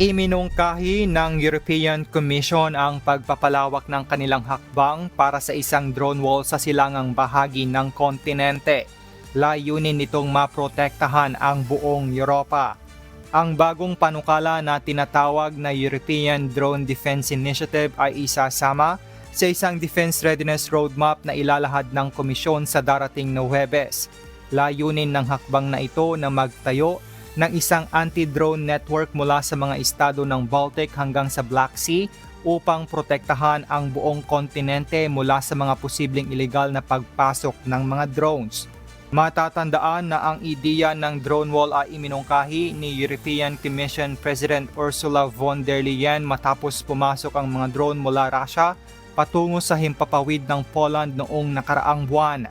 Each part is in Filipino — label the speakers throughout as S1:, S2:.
S1: Iminungkahi ng European Commission ang pagpapalawak ng kanilang hakbang para sa isang drone wall sa silangang bahagi ng kontinente. Layunin nitong maprotektahan ang buong Europa. Ang bagong panukala na tinatawag na European Drone Defense Initiative ay isasama sa isang Defense Readiness Roadmap na ilalahad ng komisyon sa darating na Huwebes. Layunin ng hakbang na ito na magtayo ng isang anti-drone network mula sa mga estado ng Baltic hanggang sa Black Sea upang protektahan ang buong kontinente mula sa mga posibleng ilegal na pagpasok ng mga drones. Matatandaan na ang ideya ng drone wall ay iminungkahi ni European Commission President Ursula von der Leyen matapos pumasok ang mga drone mula Russia patungo sa himpapawid ng Poland noong nakaraang buwan.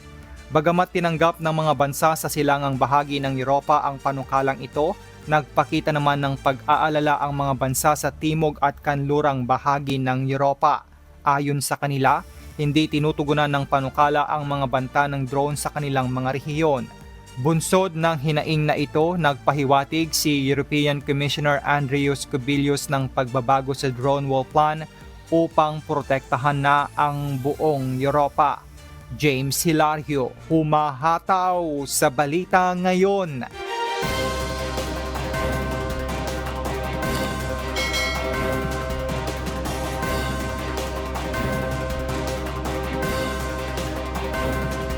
S1: Bagamat tinanggap ng mga bansa sa silangang bahagi ng Europa ang panukalang ito, nagpakita naman ng pag-aalala ang mga bansa sa timog at kanlurang bahagi ng Europa. Ayon sa kanila, hindi tinutugunan ng panukala ang mga banta ng drone sa kanilang mga rehiyon. Bunsod ng hinaing na ito, nagpahiwatig si European Commissioner Andrius Kubilius ng pagbabago sa drone wall plan upang protektahan na ang buong Europa. James Hilario, humahataw sa balita ngayon.